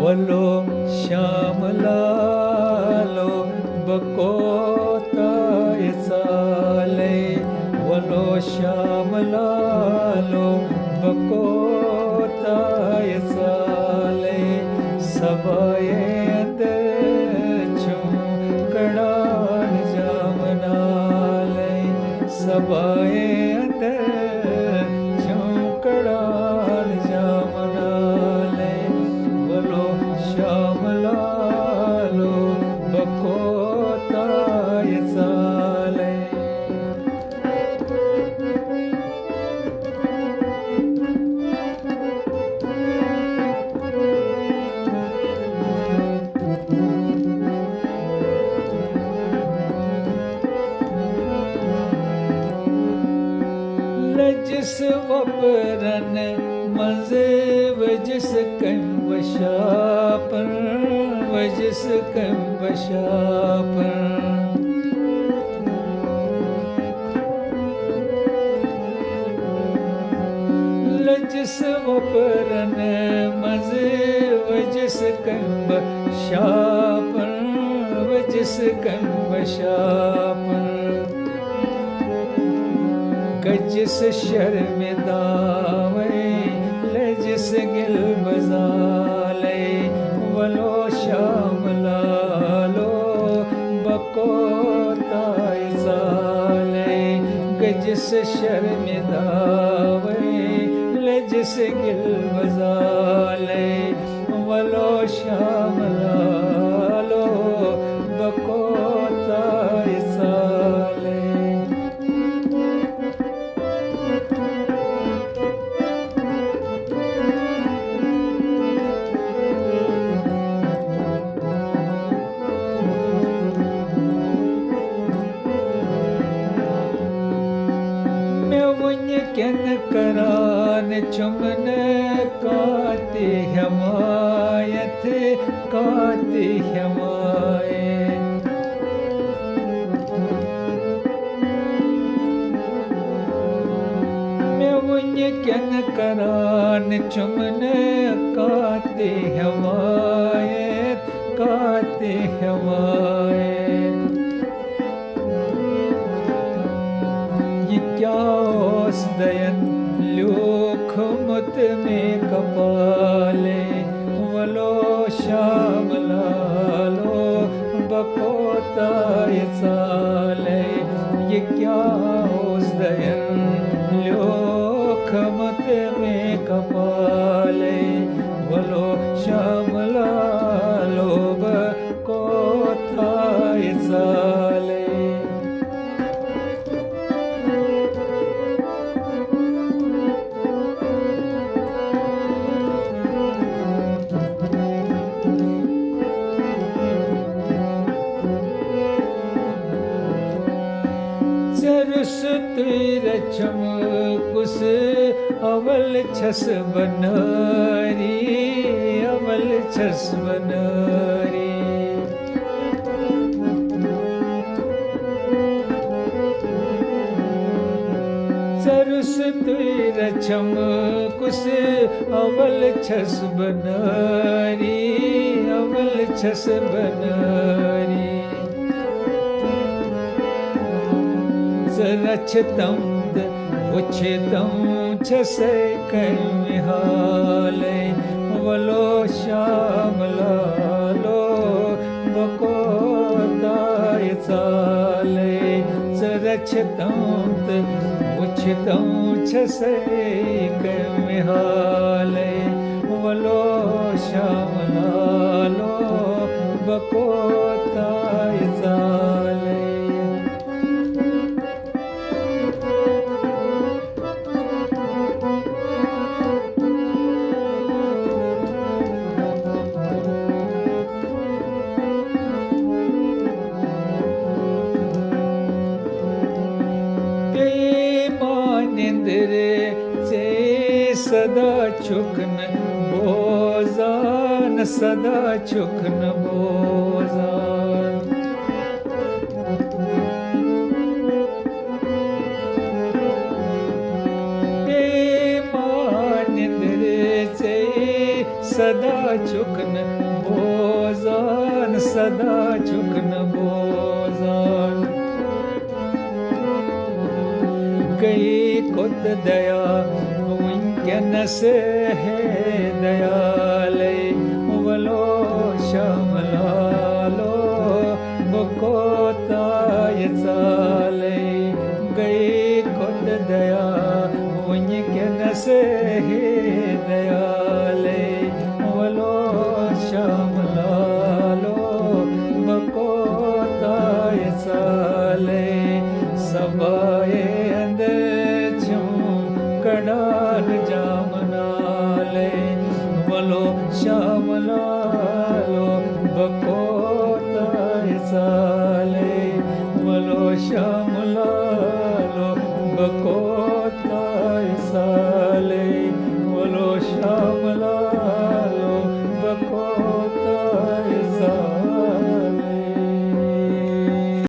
वलो श्याम लालो बकोताय चाले, वलो श्याम लालो बकोताय चाले, सबाए अंदर कड़ान जामनाले, सबाए अंदर कड़ान जामनाले, वलो श्याम लालो बकोताय चाले। लजिस वपरन मज़े वजिस कम वशापर, वजिस कम वशापर, लजिस वपरन मज़े वजिस कम वशापर, वजिस कम वशापर, गजिस शर्मिदावे लजिस गिल बजाले, वलो श्याम लालो बकोताय चाले, गजिस शर्मिदावे लजिस गिल बजाले, वलो श्याम लालो बकोताय चाले। कन करान चुमन काते हमायत, काते हमायत, मैं वुन्य कन करान चुमन काते हमायत, काते हमायत, ये क्या ओस दयन ल्योख मुत में कपाले, वलो श्याम लालो बकोताय चाले, ये क्या ओस दयन ल्योख मुत में कपाले, वलो श्याम लालो बकोताय चाले। चरुस तुरचम कुस अवल छस बनरी, अवल छस बनरी, चरुस तुरचम कुस अवल छस बनरी, अवल छस बनरी, रचतम वचितम छसे कमिहाले, वलो श्याम लालो बकोताय चाले, रचतम वचितम छसे कमिहाले, वलो श्याम लालो बकोताय चाले। निंद्रे से सदा चुकन बोजान, सदा चुकन बोजान, निंद्रे से सदा चुकन सदा चुक न बोजान गई कुत दया वंकनस है दयाले वलो श्यामलालो बकोताय चाले गई कुत दया वंकनस है दयाले वलो श्यामलालो बकोताय चाले सबाए कडाल जामनाले वलो श्यामलालो बकोताय साले वलो श्यामलालो बकोताय साले